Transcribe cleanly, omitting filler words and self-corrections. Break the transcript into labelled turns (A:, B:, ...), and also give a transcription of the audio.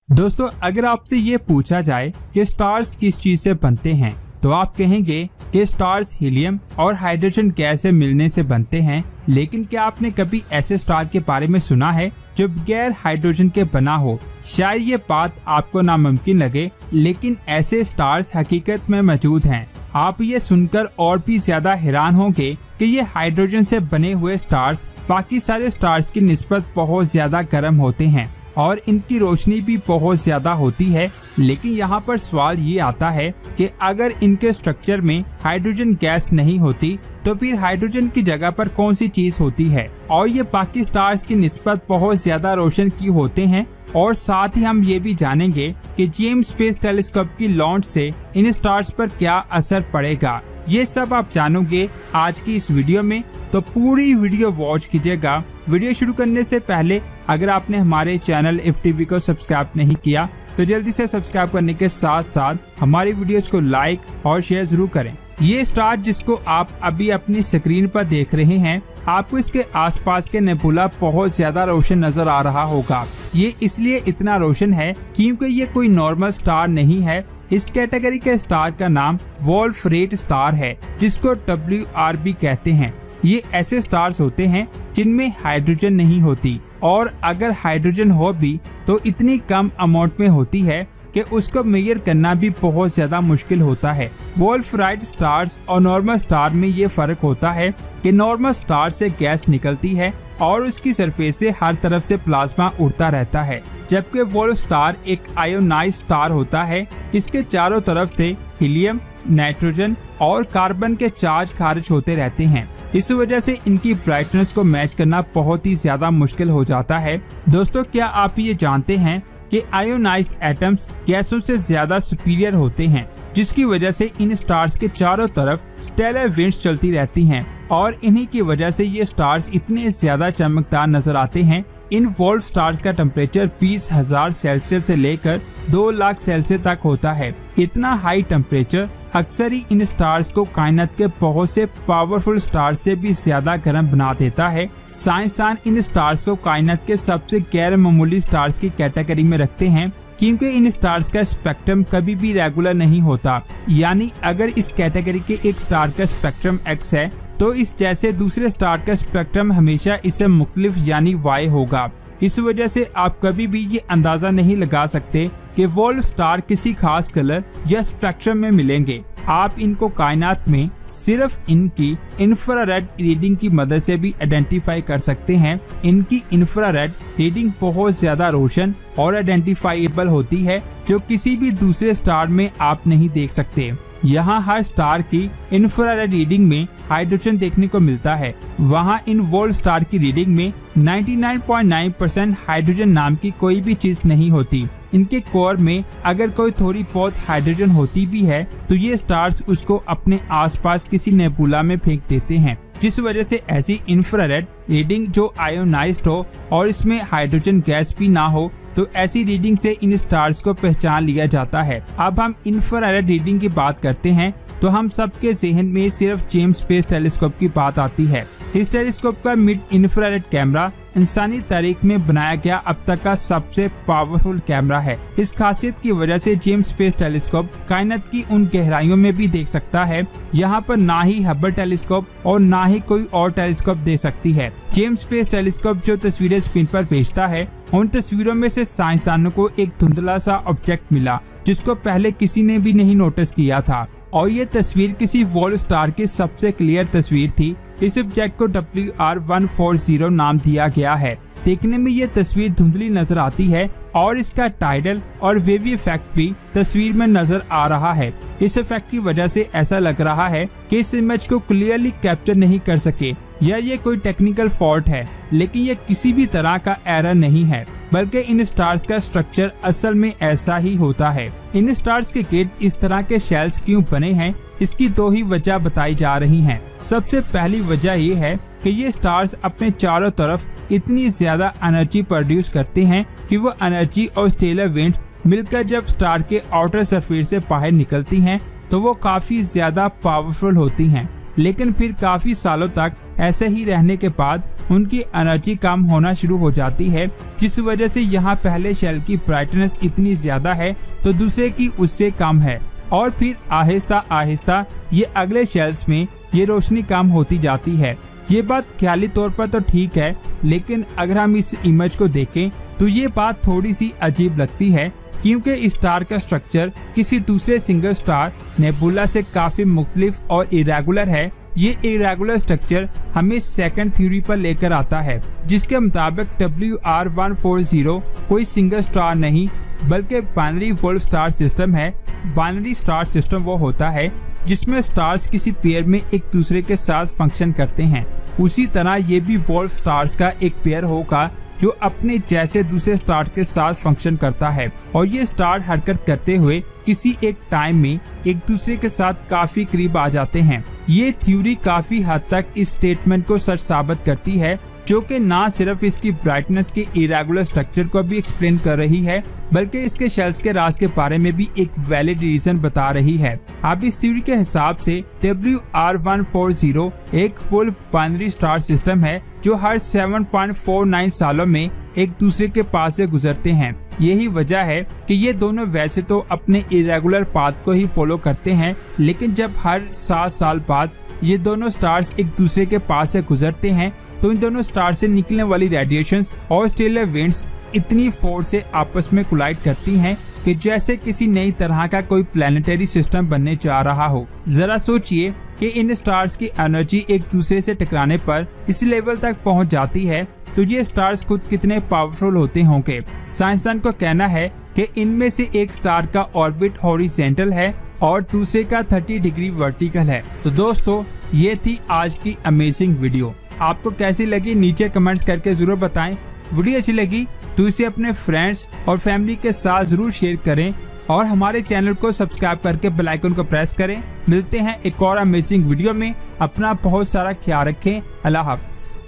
A: दोस्तों, अगर आपसे ये पूछा जाए कि स्टार्स किस चीज से बनते हैं तो आप कहेंगे कि स्टार्स हीलियम और हाइड्रोजन गैस से मिलने से बनते हैं। लेकिन क्या आपने कभी ऐसे स्टार के बारे में सुना है जो बगैर हाइड्रोजन के बना हो? शायद ये बात आपको नामुमकिन लगे, लेकिन ऐसे स्टार्स हकीकत में मौजूद हैं। आप ये सुनकर और भी ज्यादा हैरान होंगे कि ये हाइड्रोजन से बने हुए स्टार्स बाकी सारे स्टार्स की निस्बत बहुत ज्यादा गर्म होते हैं और इनकी रोशनी भी बहुत ज्यादा होती है। लेकिन यहाँ पर सवाल ये आता है कि अगर इनके स्ट्रक्चर में हाइड्रोजन गैस नहीं होती तो फिर हाइड्रोजन की जगह पर कौन सी चीज होती है, और ये बाकी स्टार्स की निस्बत बहुत ज्यादा रोशन क्यों होते हैं। और साथ ही हम ये भी जानेंगे कि जेम्स स्पेस टेलीस्कोप की लॉन्च से इन स्टार्स पर क्या असर पड़ेगा। ये सब आप जानोगे आज की इस वीडियो में, तो पूरी वीडियो वॉच कीजिएगा। वीडियो शुरू करने से पहले अगर आपने हमारे चैनल FTV को सब्सक्राइब नहीं किया तो जल्दी से सब्सक्राइब करने के साथ साथ हमारी वीडियोस को लाइक और शेयर जरूर करें। ये स्टार जिसको आप अभी अपनी स्क्रीन पर देख रहे हैं, आपको इसके आसपास के नेबुला बहुत ज्यादा रोशन नजर आ रहा होगा। ये इसलिए इतना रोशन है क्योंकि ये कोई नॉर्मल स्टार नहीं है। इस कैटेगरी के स्टार का नाम वोल्फ-रेट स्टार है, जिसको WRB कहते हैं। ये ऐसे स्टार्स होते हैं जिनमें हाइड्रोजन नहीं होती, और अगर हाइड्रोजन हो भी तो इतनी कम अमाउंट में होती है कि उसको मेजर करना भी बहुत ज्यादा मुश्किल होता है। वोल्फ-राइट स्टार्स और नॉर्मल स्टार में ये फर्क होता है कि नॉर्मल स्टार से गैस निकलती है और उसकी सरफेस से हर तरफ से प्लाज्मा उड़ता रहता है, जबकि वोल्फ स्टार एक आयोनाइज्ड स्टार होता है। इसके चारों तरफ से हीलियम, नाइट्रोजन और कार्बन के चार्ज खारिज होते रहते हैं। इस वजह से इनकी ब्राइटनेस को मैच करना बहुत ही ज्यादा मुश्किल हो जाता है। दोस्तों, क्या आप ये जानते हैं कि आयोनाइज्ड एटम्स गैसों से ज्यादा सुपीरियर होते हैं, जिसकी वजह से इन स्टार्स के चारों तरफ स्टेलर विंड्स चलती रहती हैं, और इन्हीं की वजह से ये स्टार्स इतने ज्यादा चमकदार नजर आते हैं। इन वोल्फ स्टार्स का टेम्परेचर 20,000 सेल्सियस से लेकर 2 लाख सेल्सियस तक होता है। इतना हाई टेम्परेचर अक्सर ही इन स्टार्स को कायनात के बहुत से पावरफुल स्टार से भी ज्यादा गर्म बना देता है। साइंसदान इन स्टार्स को कायनात के सबसे गैर मामूली स्टार्स की कैटेगरी में रखते हैं, क्योंकि इन स्टार्स का स्पेक्ट्रम कभी भी रेगुलर नहीं होता। यानी अगर इस कैटेगरी के एक स्टार का स्पेक्ट्रम X है तो इस जैसे दूसरे स्टार का स्पेक्ट्रम हमेशा इससे मुख्तलिफ यानी Y होगा। इस वजह से आप कभी भी ये अंदाजा नहीं लगा सकते कि वोल्फ स्टार किसी खास कलर या स्पेक्ट्रम में मिलेंगे। आप इनको कायनात में सिर्फ इनकी इंफ्रारेड रीडिंग की मदद से भी आइडेंटिफाई कर सकते हैं। इनकी इंफ्रारेड रीडिंग बहुत ज्यादा रोशन और आइडेंटिफाइबल होती है, जो किसी भी दूसरे स्टार में आप नहीं देख सकते। यहाँ हर स्टार की इंफ्रारेड रीडिंग में हाइड्रोजन देखने को मिलता है। वहाँ इन वोल्फ स्टार की रीडिंग में 99.9% हाइड्रोजन नाम की कोई भी चीज नहीं होती। इनके कोर में अगर कोई थोड़ी बहुत हाइड्रोजन होती भी है तो ये स्टार्स उसको अपने आसपास किसी नेबुला में फेंक देते हैं, जिस वजह से ऐसी इंफ्रारेड रीडिंग जो आयोनाइज्ड हो और इसमें हाइड्रोजन गैस भी ना हो, तो ऐसी रीडिंग से इन स्टार्स को पहचान लिया जाता है। अब हम इंफ्रारेड रीडिंग की बात करते हैं तो हम सबके जहन में सिर्फ जेम्स स्पेस टेलीस्कोप की बात आती है। इस टेलीस्कोप का मिड इंफ्रारेड कैमरा इंसानी तारीख में बनाया गया अब तक का सबसे पावरफुल कैमरा है। इस खासियत की वजह से जेम्स स्पेस टेलीस्कोप कायनात की उन गहराइयों में भी देख सकता है, यहाँ पर ना ही हबल टेलीस्कोप और ना ही कोई और टेलीस्कोप दे सकती है। जेम्स स्पेस टेलीस्कोप जो तस्वीरें स्क्रीन पर भेजता है, उन तस्वीरों में से साइंसदानों को एक धुंधला सा ऑब्जेक्ट मिला, जिसको पहले किसी ने भी नहीं नोटिस किया था, और ये तस्वीर किसी वोल्फ स्टार की सबसे क्लियर तस्वीर थी। इस ऑब्जेक्ट को WR140 नाम दिया गया है। देखने में ये तस्वीर धुंधली नजर आती है और इसका टाइडल और वेवी इफेक्ट भी तस्वीर में नजर आ रहा है। इस इफेक्ट की वजह से ऐसा लग रहा है कि इस इमेज को क्लियरली कैप्चर नहीं कर सके, या ये कोई टेक्निकल फॉल्ट है। लेकिन ये किसी भी तरह का एरर नहीं है, बल्कि इन स्टार्स का स्ट्रक्चर असल में ऐसा ही होता है। इन स्टार्स के गिर्द इस तरह के शेल्स क्यों बने हैं, इसकी 2 ही वजह बताई जा रही हैं। सबसे पहली वजह ये है कि ये स्टार्स अपने चारों तरफ इतनी ज्यादा एनर्जी प्रोड्यूस करते हैं कि वो एनर्जी और स्टेलर विंड मिलकर जब स्टार के आउटर सरफेस से बाहर निकलती हैं तो वो काफी ज्यादा पावरफुल होती हैं। लेकिन फिर काफी सालों तक ऐसे ही रहने के बाद उनकी एनर्जी कम होना शुरू हो जाती है, जिस वजह से यहाँ पहले शेल की ब्राइटनेस इतनी ज्यादा है तो दूसरे की उससे कम है, और फिर आहिस्ता आहिस्ता ये अगले शेल्स में ये रोशनी कम होती जाती है। ये बात ख्याली तौर पर तो ठीक है, लेकिन अगर हम इस इमेज को देखें तो ये बात थोड़ी सी अजीब लगती है, क्योंकि स्टार का स्ट्रक्चर किसी दूसरे सिंगल स्टार नेबुला से काफी मुख्तलिफ और इरेगुलर है। ये इरेगुलर स्ट्रक्चर हमें सेकंड थ्योरी पर लेकर आता है, जिसके मुताबिक WR140 कोई सिंगल स्टार नहीं बल्कि बाइनरी वोल्फ स्टार सिस्टम है। बाइनरी स्टार सिस्टम वो होता है जिसमें स्टार्स किसी पेयर में एक दूसरे के साथ फंक्शन करते हैं। उसी तरह ये भी वोल्फ स्टार्स का एक पेयर होगा जो अपने जैसे दूसरे स्टार के साथ फंक्शन करता है, और ये स्टार हरकत करते हुए किसी एक टाइम में एक दूसरे के साथ काफी करीब आ जाते हैं। ये थ्योरी काफी हद तक इस स्टेटमेंट को सच साबित करती है, जो कि ना सिर्फ इसकी ब्राइटनेस के इरेगुलर स्ट्रक्चर को भी एक्सप्लेन कर रही है, बल्कि इसके शेल्स के राज के बारे में भी एक वैलिड रीजन बता रही है। अब इस थ्योरी के हिसाब से WR140 एक फुल बाइनरी स्टार सिस्टम है जो हर 7.49 सालों में एक दूसरे के पास से गुजरते हैं। यही वजह है कि ये दोनों वैसे तो अपने इरेगुलर पाथ को ही फॉलो करते हैं, लेकिन जब हर 7 साल बाद ये दोनों स्टार्स एक दूसरे के पास से गुजरते हैं तो इन दोनों स्टार से निकलने वाली रेडिएशंस और स्टेलर विंड्स इतनी फोर्स से आपस में कोलाइड करती हैं कि जैसे किसी नई तरह का कोई प्लैनेटरी सिस्टम बनने जा रहा हो। जरा सोचिए कि इन स्टार्स की एनर्जी एक दूसरे से टकराने पर इस लेवल तक पहुंच जाती है तो ये स्टार्स खुद कितने पावरफुल होते होंगे। साइंसदान को कहना है कि इनमें से एक स्टार का ऑर्बिट हॉरिजॉन्टल है और दूसरे का 30 डिग्री वर्टिकल है। तो दोस्तों, ये थी आज की अमेजिंग वीडियो। आपको कैसी लगी नीचे कमेंट्स करके जरूर बताएं। वीडियो अच्छी लगी तो इसे अपने फ्रेंड्स और फैमिली के साथ जरूर शेयर करें, और हमारे चैनल को सब्सक्राइब करके बेल आइकन को प्रेस करें। मिलते हैं एक और अमेजिंग वीडियो में। अपना बहुत सारा ख्याल रखें। अल्लाह हाफिज।